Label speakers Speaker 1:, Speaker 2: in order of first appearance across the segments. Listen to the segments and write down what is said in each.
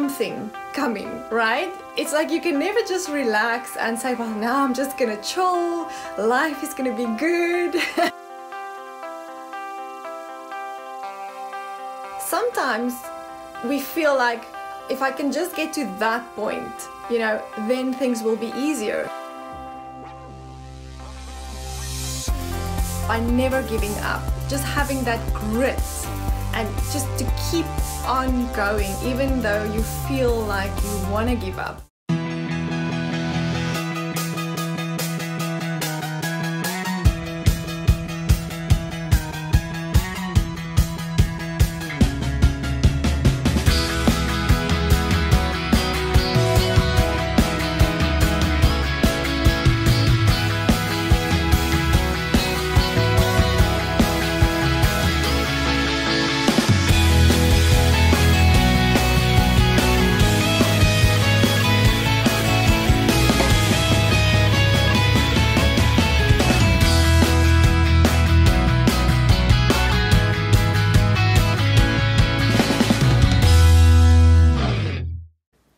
Speaker 1: something coming, right? It's like you can never just relax and say, well, now I'm just gonna chill, life is gonna be good. Sometimes we feel like if I can just get to that point, you know, then things will be easier. By never giving up, just having that grit and just to keep on going even though you feel like you want to give up.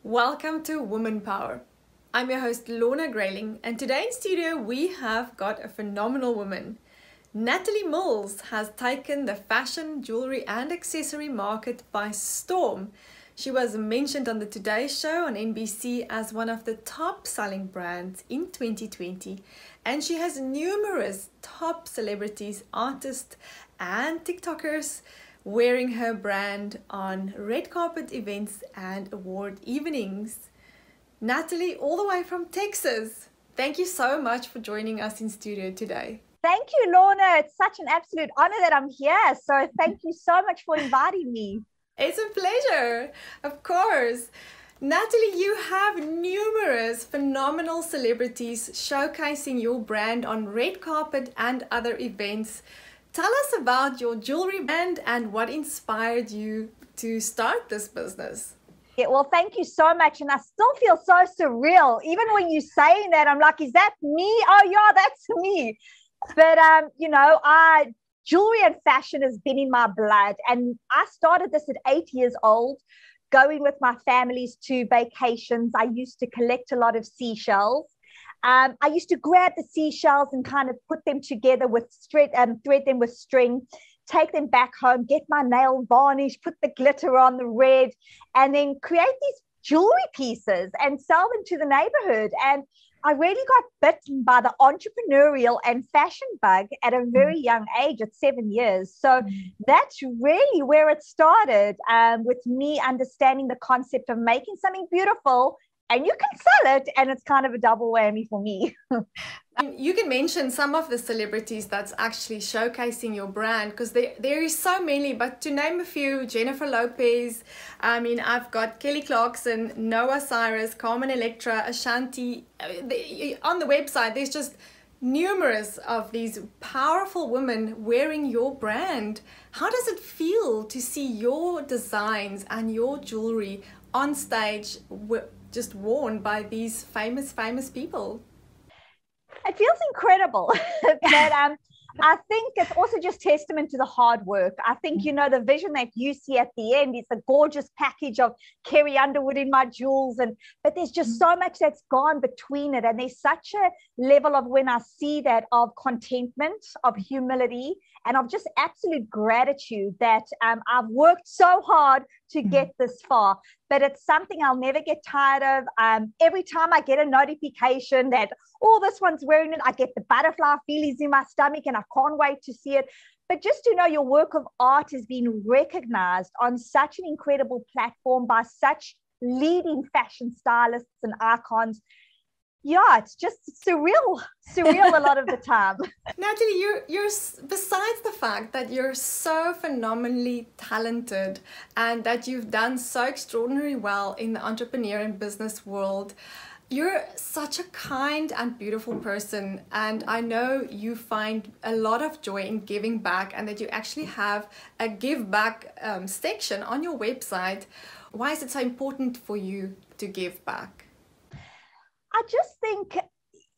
Speaker 1: Welcome to Woman Power. I'm your host Lorna Grayling, and today in studio we have got a phenomenal woman. Natalie Mills has taken the fashion, jewelry and accessory market by storm. She was mentioned on the Today Show on NBC as one of the top selling brands in 2020, and she has numerous top celebrities, artists and TikTokers wearing her brand on red carpet events and award evenings. Natalie, all the way from Texas, thank you so much for joining us in studio today.
Speaker 2: Thank you, Lorna. It's such an absolute honor that I'm here. So thank you so much for inviting me.
Speaker 1: It's a pleasure, of course. Natalie, you have numerous phenomenal celebrities showcasing your brand on red carpet and other events. Tell us about your jewelry brand and what inspired you to start this business.
Speaker 2: Yeah, well, thank you so much. And I still feel so surreal. Even when you're saying that, I'm like, is that me? Oh, yeah, that's me. But, jewelry and fashion has been in my blood. And I started this at 8 years old, going with my families to vacations. I used to collect a lot of seashells. I used to grab the seashells and kind of put them together with thread them with string, take them back home, get my nail varnish, put the glitter on the red, and then create these jewelry pieces and sell them to the neighborhood. And I really got bitten by the entrepreneurial and fashion bug at a very young age, at 7 years. So that's really where it started, with me understanding the concept of making something beautiful and you can sell it, and it's kind of a double whammy for me.
Speaker 1: You can mention some of the celebrities that's actually showcasing your brand, because there is so many, but to name a few: Jennifer Lopez, I've got Kelly Clarkson, Noah Cyrus, Carmen Electra, Ashanti. On the website, there's just numerous of these powerful women wearing your brand. How does it feel to see your designs and your jewelry on stage just worn by these famous people?
Speaker 2: It feels incredible. But I think it's also just testament to the hard work. I think, the vision that you see at the end is a gorgeous package of Carrie Underwood in my jewels, but there's just so much that's gone between it. And there's such a level of, when I see that, of contentment, of humility, and of just absolute gratitude that I've worked so hard to get this far. But it's something I'll never get tired of. Every time I get a notification that, oh, this one's wearing it, I get the butterfly feelings in my stomach and I can't wait to see it. But just to know your work of art has been recognized on such an incredible platform by such leading fashion stylists and icons. Yeah, it's just surreal a lot of the time.
Speaker 1: Natalie, you're besides the fact that you're so phenomenally talented and that you've done so extraordinarily well in the entrepreneur and business world, you're such a kind and beautiful person, and I know you find a lot of joy in giving back, and that you actually have a give back section on your website. Why is it so important for you to give back?
Speaker 2: I just think,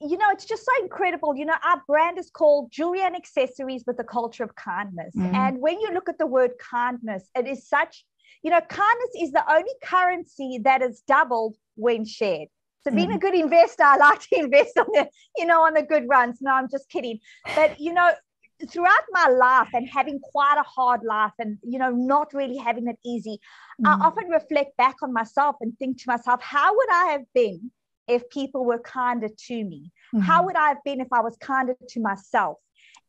Speaker 2: it's just so incredible. Our brand is called Jewelry and Accessories with the Culture of Kindness. And when you look at the word kindness, it is such Kindness is the only currency that is doubled when shared. So being a good investor, I like to invest on the good runs. No, I'm just kidding. But, throughout my life and having quite a hard life and, not really having it easy, I often reflect back on myself and think to myself, how would I have been if people were kinder to me? How would I have been if I was kinder to myself?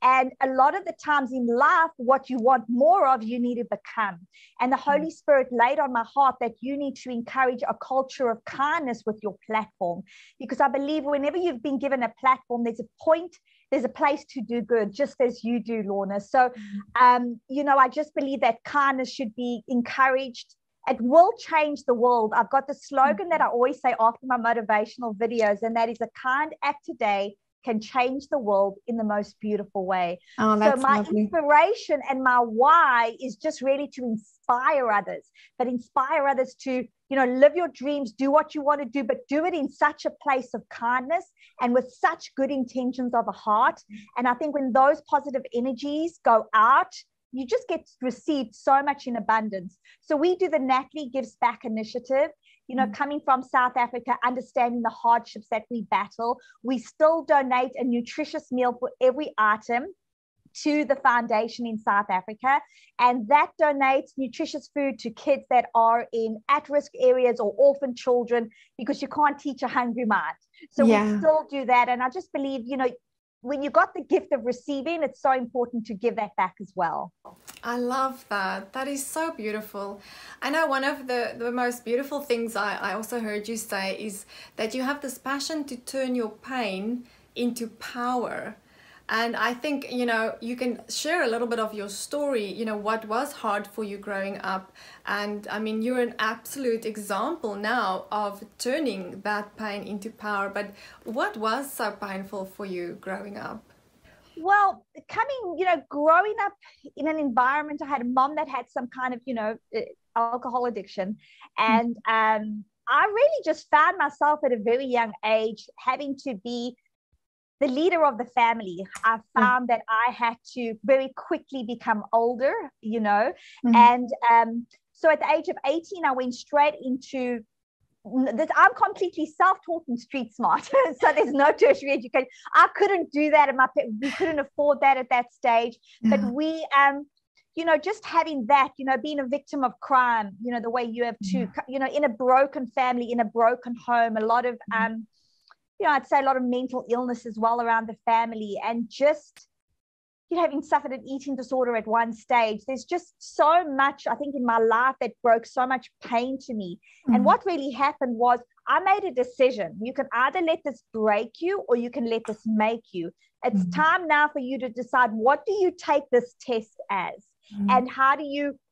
Speaker 2: And a lot of the times in life, what you want more of, you need to become. And the Holy Spirit laid on my heart that you need to encourage a culture of kindness with your platform. Because I believe whenever you've been given a platform, there's a place to do good, just as you do, Lorna. So, I just believe that kindness should be encouraged. It will change the world. I've got the slogan that I always say after my motivational videos, and that is, a kind act today can change the world in the most beautiful way.
Speaker 1: Oh, that's
Speaker 2: so my
Speaker 1: lovely.
Speaker 2: Inspiration and my why is just really to inspire others, but inspire others to, live your dreams, do what you want to do, but do it in such a place of kindness and with such good intentions of a heart. And I think when those positive energies go out, you just get received so much in abundance. So we do the Natalie Gives Back initiative. Coming from South Africa, understanding the hardships that we battle, we still donate a nutritious meal for every item to the foundation in South Africa. And that donates nutritious food to kids that are in at-risk areas or orphan children, because you can't teach a hungry mind. So we still do that. And I just believe, when you got the gift of receiving, it's so important to give that back as well.
Speaker 1: I love that. That is so beautiful. I know one of the most beautiful things I also heard you say is that you have this passion to turn your pain into power. And I think, you can share a little bit of your story, what was hard for you growing up. And I mean, you're an absolute example now of turning that pain into power. But what was so painful for you growing up?
Speaker 2: Well, growing up in an environment, I had a mom that had some kind of, alcohol addiction. And I really just found myself at a very young age having to be the leader of the family. I found that I had to very quickly become older, and so at the age of 18, I went straight into this. I'm completely self-taught and street smart. So there's no tertiary education. I couldn't do that, and we couldn't afford that at that stage. But we, just having that, being a victim of crime, the way you have to, in a broken family, in a broken home, a lot of, I'd say a lot of mental illness as well around the family, and just, having suffered an eating disorder at one stage, there's just so much, I think, in my life that broke so much pain to me. And what really happened was I made a decision. You can either let this break you or you can let this make you. It's time now for you to decide, what do you take this test as? And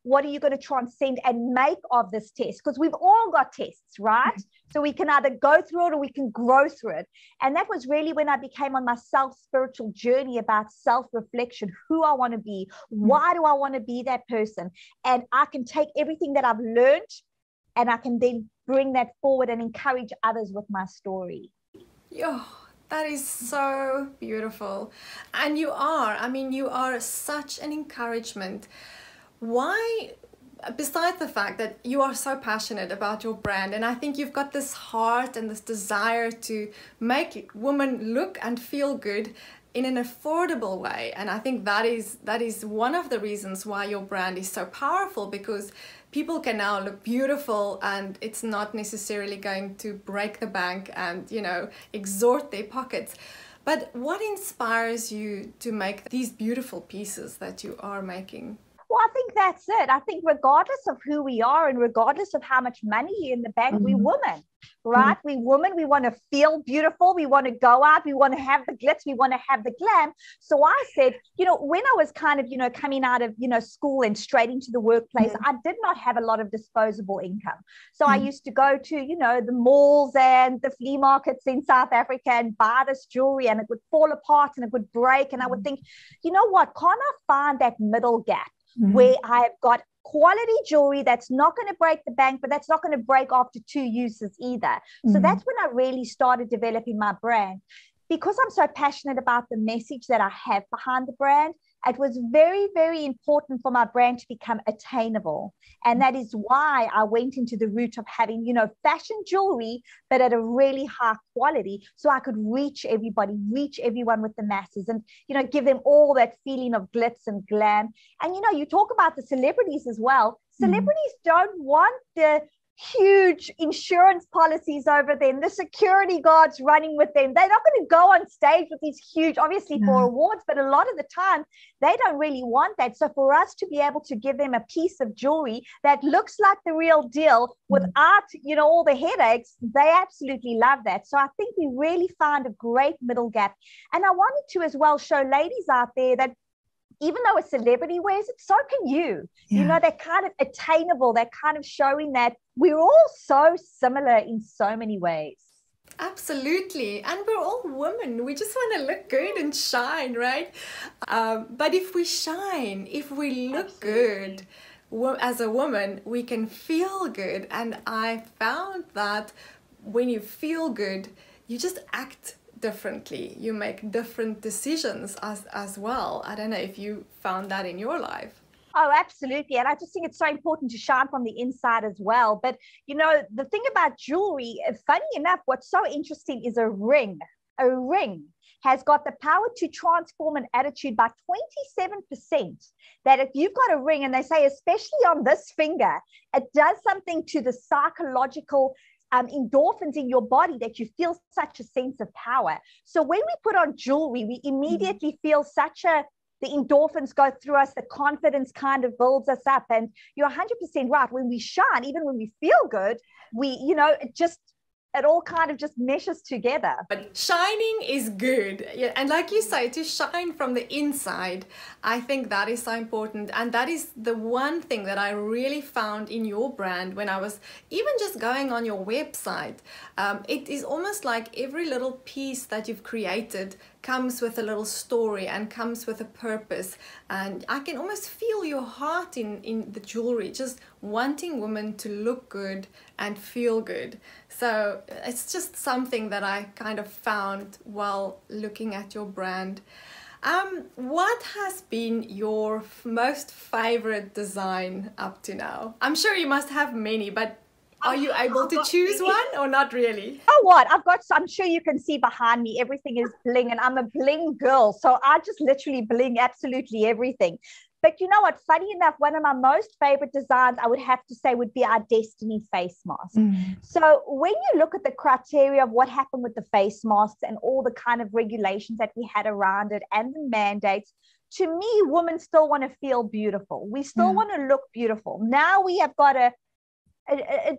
Speaker 2: what are you going to transcend and make of this test? Because we've all got tests, right? So we can either go through it or we can grow through it. And that was really when I became on my spiritual journey about self-reflection, who I want to be, why do I want to be that person? And I can take everything that I've learned and I can then bring that forward and encourage others with my story.
Speaker 1: Yeah. That is so beautiful. And you are such an encouragement. Why, besides the fact that you are so passionate about your brand, and I think you've got this heart and this desire to make women look and feel good in an affordable way. And I think that is one of the reasons why your brand is so powerful, because people can now look beautiful and it's not necessarily going to break the bank and, exhaust their pockets. But what inspires you to make these beautiful pieces that you are making?
Speaker 2: Well, I think that's it. I think regardless of who we are and regardless of how much money in the bank, we women, right? We women, we want to feel beautiful. We want to go out. We want to have the glitz. We want to have the glam. So I said, when I was kind of, coming out of, school and straight into the workplace, I did not have a lot of disposable income. So I used to go to, the malls and the flea markets in South Africa and buy this jewelry, and it would fall apart and it would break. And I would think, you know what, can't I find that middle gap? Where I've got quality jewelry that's not going to break the bank, but that's not going to break after 2 uses either. So that's when I really started developing my brand. Because I'm so passionate about the message that I have behind the brand, it was very, very important for my brand to become attainable. And that is why I went into the route of having, you know, fashion jewelry, but at a really high quality, so I could reach everybody, reach everyone with the masses, and, you know, give them all that feeling of glitz and glam. And, you know, you talk about the celebrities as well. Celebrities don't want the huge insurance policies over them, the security guards running with them. They're not going to go on stage with these huge, obviously for awards, but a lot of the time they don't really want that. So for us to be able to give them a piece of jewelry that looks like the real deal without, you know, all the headaches, they absolutely love that. So I think we really found a great middle gap. And I wanted to as well show ladies out there that even though a celebrity wears it, so can you. You know, they're kind of attainable. They're kind of showing that we're all so similar in so many ways.
Speaker 1: Absolutely. And we're all women. We just want to look good and shine, right? But if we shine, if we look good as a woman, we can feel good. And I found that when you feel good, you just act differently. You make different decisions as well. I don't know if you found that in your life.
Speaker 2: Oh, absolutely. And I just think it's so important to shine from the inside as well. But, you know, the thing about jewelry, funny enough, what's so interesting is a ring. A ring has got the power to transform an attitude by 27%. That if you've got a ring, and they say especially on this finger, it does something to the psychological endorphins in your body that you feel such a sense of power. So when we put on jewelry, we immediately feel the endorphins go through us, the confidence kind of builds us up. And you're 100% right. When we shine, even when we feel good, you know, it all kind of just meshes together.
Speaker 1: But shining is good. Yeah, and like you say, to shine from the inside, I think that is so important. And that is the one thing that I really found in your brand when I was even just going on your website. It is almost like every little piece that you've created comes with a little story and comes with a purpose. And I can almost feel your heart in the jewelry, just wanting women to look good and feel good. So it's just something that I kind of found while looking at your brand. What has been your most favorite design up to now? I'm sure you must have many, but are you able to choose one or not really?
Speaker 2: Oh, what? I'm sure you can see behind me, everything is bling, and I'm a bling girl. So I just literally bling absolutely everything. But you know what? Funny enough, one of my most favorite designs, I would have to say, would be our Destiny face mask. So when you look at the criteria of what happened with the face masks and all the kind of regulations that we had around it and the mandates, to me, women still want to feel beautiful. We still want to look beautiful. Now we have got a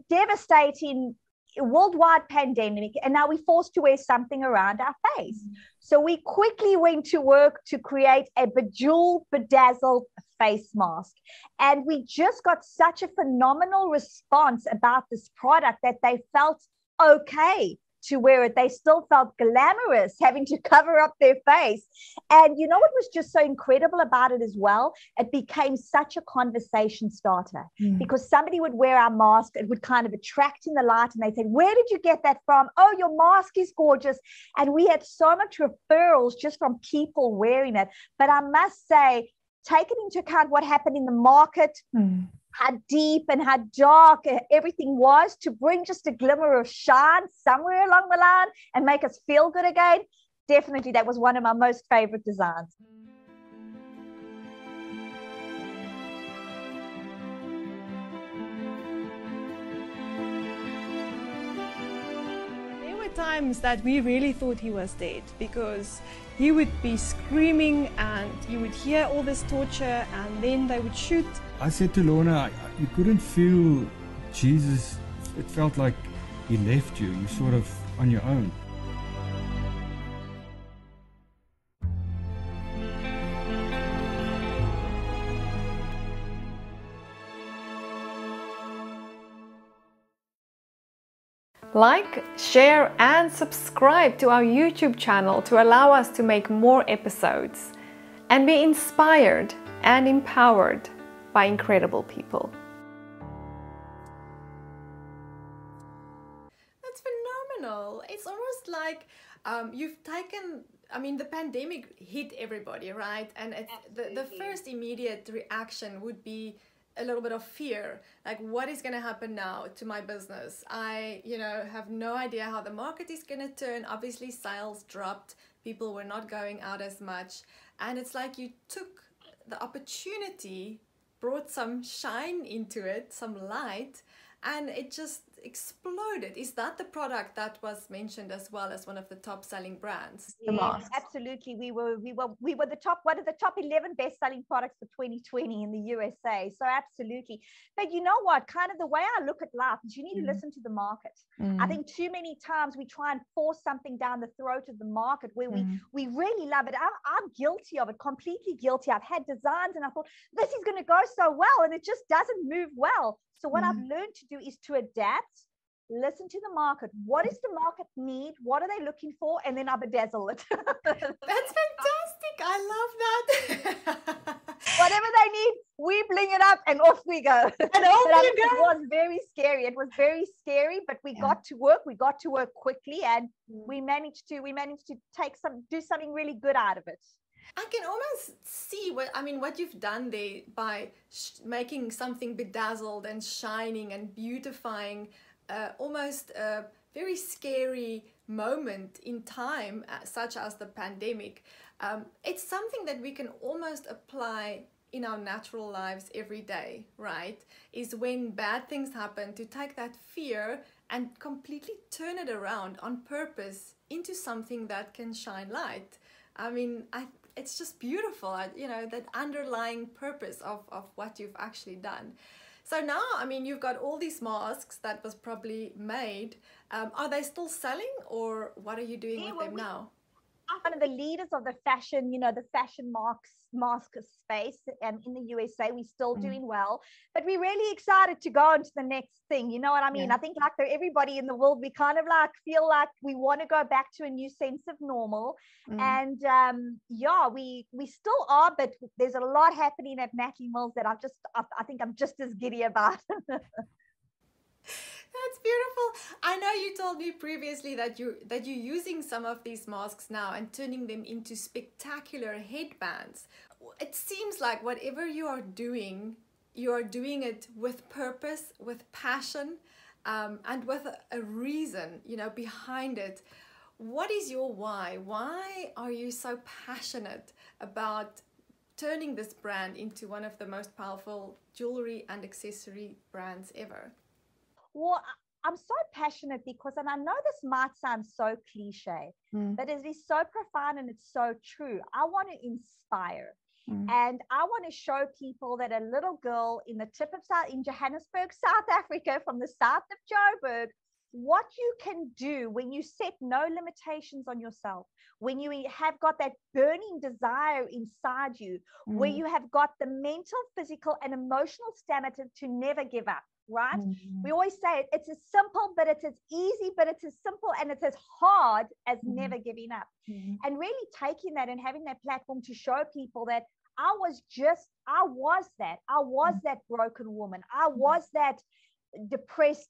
Speaker 2: devastating worldwide pandemic, and now we're forced to wear something around our face. So we quickly went to work to create a bejeweled, bedazzled face mask. And we just got such a phenomenal response about this product that they felt okay to wear it. They still felt glamorous having to cover up their face. And you know what was just so incredible about it as well? It became such a conversation starter because somebody would wear our mask. It would kind of attract in the light, and they said, where did you get that from? Oh, your mask is gorgeous. And we had so much referrals just from people wearing it. But I must say, taking into account what happened in the market, how deep and how dark everything was, to bring just a glimmer of shine somewhere along the line and make us feel good again, definitely that was one of my most favorite designs.
Speaker 3: There were times that we really thought he was dead because he would be screaming and you would hear all this torture, and then they would shoot.
Speaker 4: I said to Lorna, you couldn't feel Jesus. It felt like he left you. You're sort of on your own.
Speaker 1: Like, share and subscribe to our YouTube channel to allow us to make more episodes and be inspired and empowered by incredible people. That's phenomenal. It's almost like you've taken I mean, the pandemic hit everybody, right? And the first immediate reaction would be a little bit of fear, like what is going to happen now to my business? I, have no idea how the market is going to turn. Obviously, sales dropped. People were not going out as much. And it's like you took the opportunity, brought some shine into it, some light, and it just exploded. Is that the product that was mentioned as well as one of the top selling brands?
Speaker 2: The masks. Absolutely. We were the top, one of the top 11 best selling products for 2020 in the USA. So absolutely. But you know what, kind of the way I look at life is you need to listen to the market. I think too many times we try and force something down the throat of the market where we really love it. I'm guilty of it, completely guilty. I've had designs and I thought this is going to go so well and it just doesn't move well. So what I've learned to do is to adapt, listen to the market. What does the market need? What are they looking for? And then I bedazzle it.
Speaker 1: That's fantastic. I love that.
Speaker 2: Whatever they need, we bling it up and off we go. And off we go. It was very scary. It was very scary, but we got to work. We got to work quickly and we managed to do something really good out of it.
Speaker 1: I can almost see what you've done there by making something bedazzled and shining and beautifying almost a very scary moment in time, such as the pandemic. It's something that we can almost apply in our natural lives every day, right? Is when bad things happen, to take that fear and completely turn it around on purpose into something that can shine light. I mean, it's just beautiful, that underlying purpose of what you've actually done. So now, you've got all these masks that was probably made. Are they still selling, or what are you doing with them now?
Speaker 2: One of the leaders of the fashion, the fashion mask space in the USA. We're still doing well, but we're really excited to go into the next thing. You know what I mean? I think like everybody in the world, we kind of like feel like we want to go back to a new sense of normal. And we still are, but there's a lot happening at Natalie Mills that I think I'm just as giddy about.
Speaker 1: That's beautiful. I know you told me previously that you're using some of these masks now and turning them into spectacular headbands. It seems like whatever you are doing it with purpose, with passion, and with a reason, behind it. What is your why? Why are you so passionate about turning this brand into one of the most powerful jewelry and accessory brands ever?
Speaker 2: Well, I'm so passionate because, and I know this might sound so cliche, but it is so profound and it's so true. I want to inspire. And I want to show people that a little girl in Johannesburg, South Africa, from the south of Joburg, what you can do when you set no limitations on yourself, when you have got that burning desire inside you, where you have got the mental, physical, and emotional stamina to never give up. Right? We always say it's as simple, but it's as easy, but it's as simple and it's as hard as never giving up. And really taking that and having that platform to show people that I was that broken woman. I was that depressed,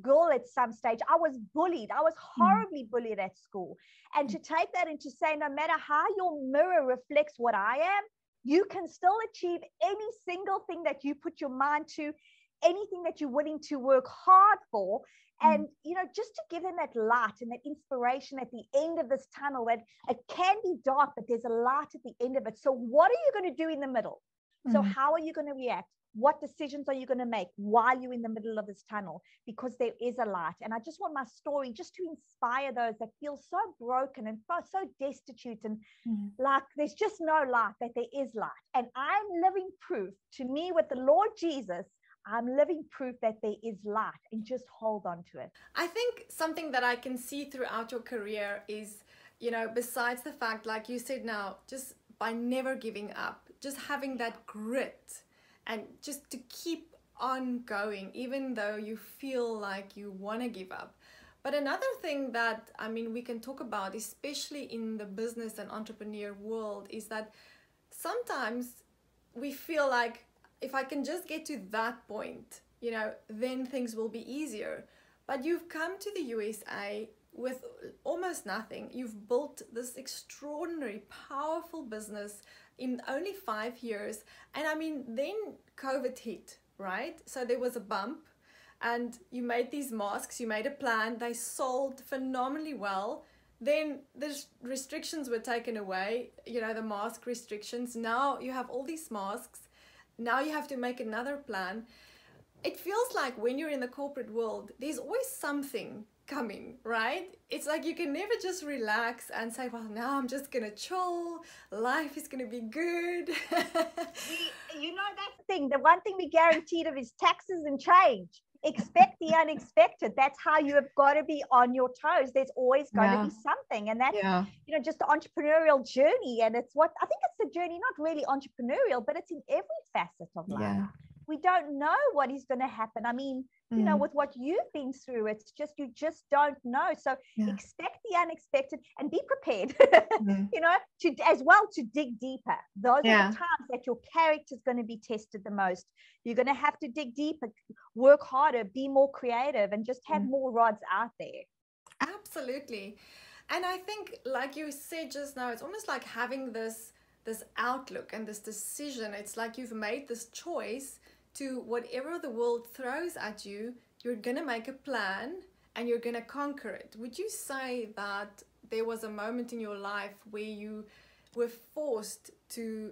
Speaker 2: girl at some stage. I was bullied. I was horribly bullied at school. And to take that and to say, no matter how your mirror reflects what I am, you can still achieve any single thing that you put your mind to, anything that you're willing to work hard for. And just to give them that light and that inspiration at the end of this tunnel, that it can be dark, but there's a light at the end of it. So what are you going to do in the middle? So how are you going to react? What decisions are you going to make while you're in the middle of this tunnel? Because there is a light. And I just want my story just to inspire those that feel so broken and so destitute and like there's just no light, that there is light. And I'm living proof, to me, with the Lord Jesus, I'm living proof that there is light, and just hold on to it.
Speaker 1: I think something that I can see throughout your career is, besides the fact, like you said now, just by never giving up, just having that grit and just to keep on going, even though you feel like you want to give up. But another thing that, we can talk about, especially in the business and entrepreneur world, is that sometimes we feel like, if I can just get to that point, then things will be easier. But you've come to the USA, with almost nothing, you've built this extraordinary, powerful business in only 5 years. And I mean, then COVID hit, right? So there was a bump, and you made these masks, you made a plan, they sold phenomenally well. Then the restrictions were taken away, you know, the mask restrictions. Now you have all these masks. Now you have to make another plan. It feels like when you're in the corporate world, there's always something coming, right? It's like you can never just relax and say, well, now I'm just gonna chill, life is gonna be good.
Speaker 2: You know, that's the thing. The one thing we guaranteed of is taxes and change. Expect the unexpected. That's how you have got to be on your toes. There's always going to be something, and that's you know, just the entrepreneurial journey. And it's what I think it's the journey, not really entrepreneurial, but it's in every facet of life. We don't know what is going to happen. I mean, you know, with what you've been through, it's just, you just don't know. So expect the unexpected and be prepared, you know, to as well to dig deeper. Those are the times that your character is going to be tested the most. You're going to have to dig deeper, work harder, be more creative, and just have more rods out there.
Speaker 1: Absolutely. And I think, like you said just now, it's almost like having this outlook and this decision. It's like you've made this choice to whatever the world throws at you, you're going to make a plan and you're going to conquer it. Would you say that there was a moment in your life where you were forced to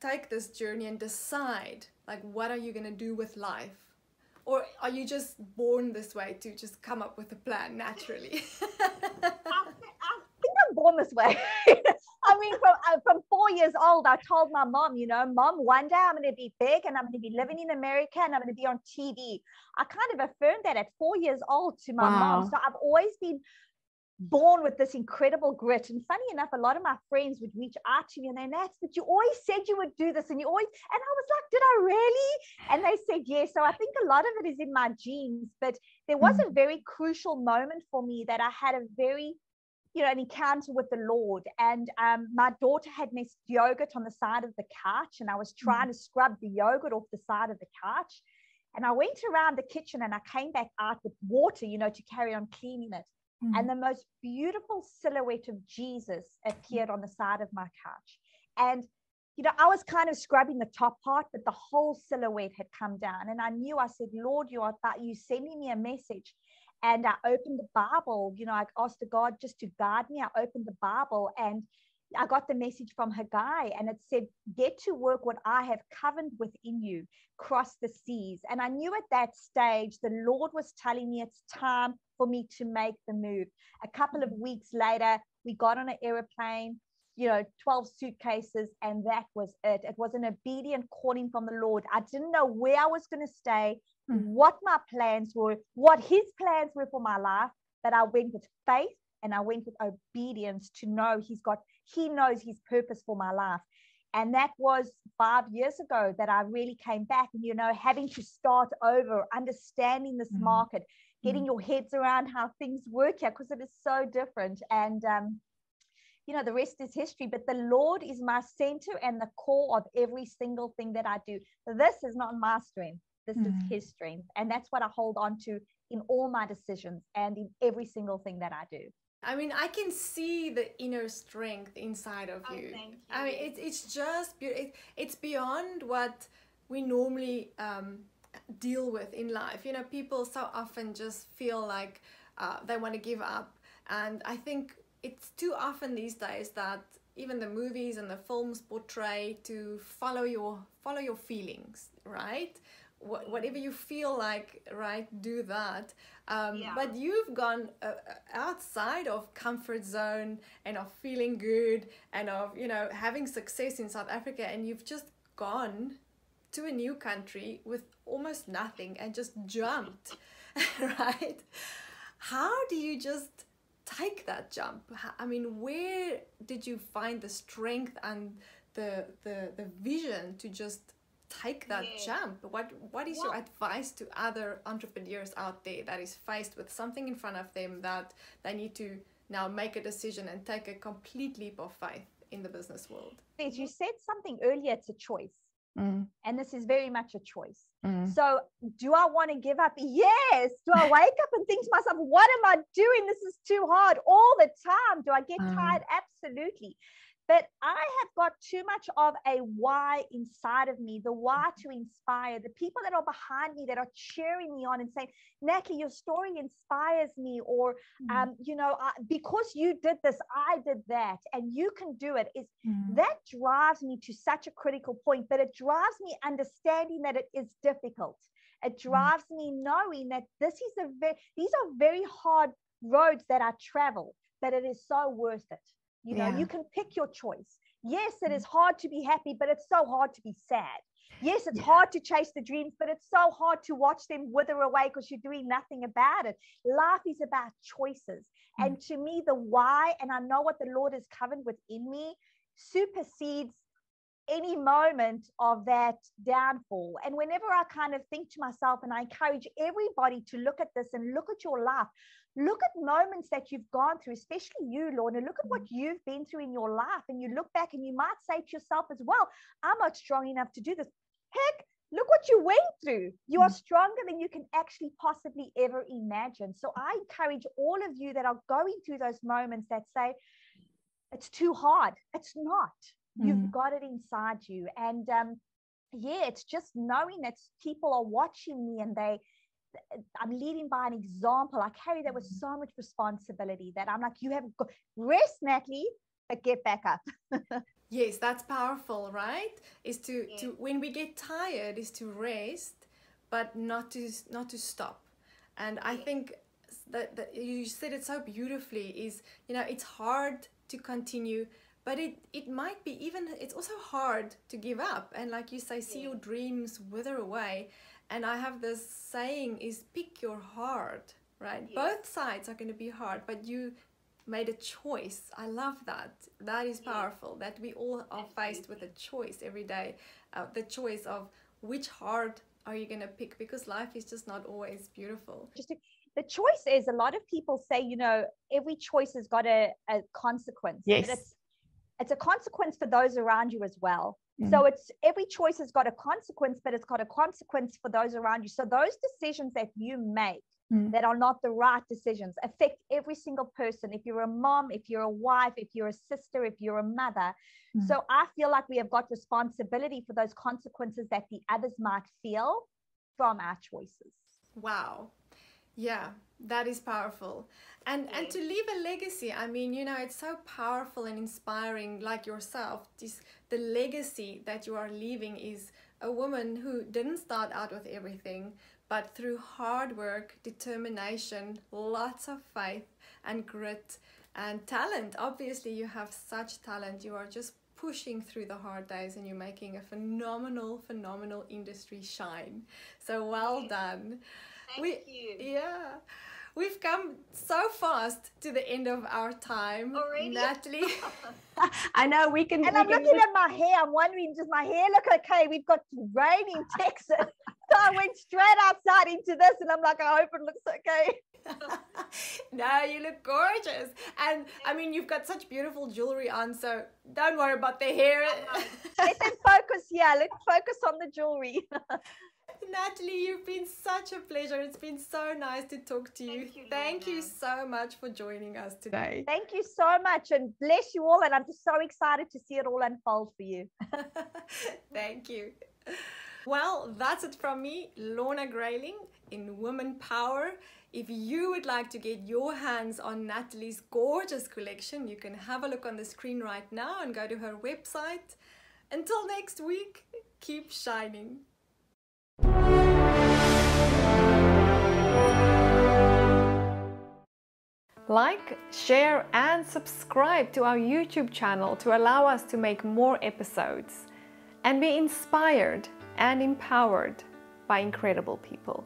Speaker 1: take this journey and decide, like, what are you going to do with life? Or are you just born this way to just come up with a plan naturally?
Speaker 2: I think I'm born this way. I mean, from 4 years old, I told my mom, you know, Mom, one day I'm going to be big and I'm going to be living in America and I'm going to be on TV. I kind of affirmed that at 4 years old to my mom. So I've always been born with this incredible grit. And funny enough, a lot of my friends would reach out to me and they're, Nats, but you always said you would do this, and you always, and I was like, did I really? And they said yes. So I think a lot of it is in my genes, but there was a very crucial moment for me that I had a very, you know, an encounter with the Lord. And my daughter had missed yogurt on the side of the couch, and I was trying to scrub the yogurt off the side of the couch. And I went around the kitchen and I came back out with water, you know, to carry on cleaning it. And the most beautiful silhouette of Jesus appeared on the side of my couch. And, you know, I was kind of scrubbing the top part, but the whole silhouette had come down. And I knew, I said, Lord, you sending me a message. And I opened the Bible, you know, I asked God just to guide me. I opened the Bible and I got the message from Haggai, and it said, get to work what I have covenanted within you, cross the seas. And I knew at that stage, the Lord was telling me it's time for me to make the move. A couple of weeks later, we got on an airplane, you know, 12 suitcases, and that was it. It was an obedient calling from the Lord. I didn't know where I was going to stay, what my plans were, what his plans were for my life, but I went with faith and I went with obedience to know he knows his purpose for my life. And that was 5 years ago that I really came back, and, you know, having to start over, understanding this market, getting your heads around how things work here, because it is so different. And, you know, the rest is history. But the Lord is my center and the core of every single thing that I do. This is not my strength. This is his strength. And that's what I hold on to in all my decisions and in every single thing that I do.
Speaker 1: I mean, I can see the inner strength inside of you.
Speaker 2: Thank you.
Speaker 1: I mean, it's just beautiful. It's beyond what we normally deal with in life. You know, people so often just feel like they want to give up. And I think it's too often these days that even the movies and the films portray to follow your feelings, right? Whatever you feel like, right, do that. But you've gone outside of comfort zone and of feeling good and of, you know, having success in South Africa, and you've just gone to a new country with almost nothing and just jumped, right? How do you just take that jump? I mean, where did you find the strength and the vision to just take that jump? What is your advice to other entrepreneurs out there that is faced with something in front of them that they need to now make a decision and take a complete leap of faith in the business world?
Speaker 2: As you said something earlier, it's a choice. And this is very much a choice. So do I want to give up? Yes. Do I wake up and think to myself, what am I doing? This is too hard all the time. Do I get tired? Absolutely. But I have got too much of a why inside of me, the why to inspire, the people that are behind me that are cheering me on and saying, Natalie, your story inspires me, or, because you did this, I did that, and you can do it. That drives me to such a critical point, but it drives me understanding that it is difficult. It drives me knowing that these are very hard roads that I travel, but it is so worth it. You can pick your choice. Yes, it is hard to be happy, but it's so hard to be sad. Yes, it's hard to chase the dreams, but it's so hard to watch them wither away because you're doing nothing about it. Life is about choices. And to me, the why, and I know what the Lord has covered within me, supersedes any moment of that downfall. And whenever I kind of think to myself, and I encourage everybody to look at this and look at your life, look at moments that you've gone through, especially you, Lorna. Look at what you've been through in your life, and you look back and you might say to yourself as well, I'm not strong enough to do this. Heck, look what you went through. You are stronger than you can actually possibly ever imagine. So I encourage all of you that are going through those moments that say, it's too hard. It's not. You've got it inside you. And it's just knowing that people are watching me, and I'm leading by an example. I carry that with so much responsibility that I'm like, you have rest, Natalie, but get back up.
Speaker 1: Yes, that's powerful, right? Is to when we get tired, is to rest, but not to stop. And I think that you said it so beautifully. Is it's hard to continue, but it might be it's also hard to give up. And like you say, see your dreams wither away. And I have this saying is pick your heart, right? Yes. Both sides are going to be hard, but you made a choice. I love that. That is powerful, that we all are faced with a choice every day. The choice of which heart are you going to pick, because life is just not always beautiful.
Speaker 2: The choice is, a lot of people say, every choice has got a consequence.
Speaker 1: Yes.
Speaker 2: But it's a consequence for those around you as well. So every choice has got a consequence, but it's got a consequence for those around you. So those decisions that you make that are not the right decisions affect every single person. If you're a mom, if you're a wife, if you're a sister, if you're a mother. So I feel like we have got responsibility for those consequences that the others might feel from our choices.
Speaker 1: Wow. Yeah, that is powerful. And to leave a legacy, I mean, it's so powerful and inspiring, like yourself. The legacy that you are leaving is a woman who didn't start out with everything, but through hard work, determination, lots of faith and grit and talent. Obviously, you have such talent. You are just pushing through the hard days, and you're making a phenomenal industry shine. So well done.
Speaker 2: Thank you.
Speaker 1: Yeah. We've come so fast to the end of our time.
Speaker 2: Already?
Speaker 1: Natalie.
Speaker 3: I know we can.
Speaker 2: And I'm looking at my hair. I'm wondering, does my hair look okay? We've got rain in Texas. So I went straight outside into this, and I'm like, I hope it looks okay.
Speaker 1: No, you look gorgeous. And I mean, you've got such beautiful jewelry on, so don't worry about the hair.
Speaker 2: Let them focus here. Let's focus on the jewelry.
Speaker 1: Natalie, you've been such a pleasure. It's been so nice to talk to you. Thank you so much for joining us today.
Speaker 2: Thank you so much, and bless you all. And I'm just so excited to see it all unfold for you.
Speaker 1: Thank you. Well, that's it from me, Lorna Grayling, in Women Power. If you would like to get your hands on Natalie's gorgeous collection, you can have a look on the screen right now and go to her website. Until next week, keep shining. Like, share and subscribe to our YouTube channel to allow us to make more episodes and be inspired and empowered by incredible people.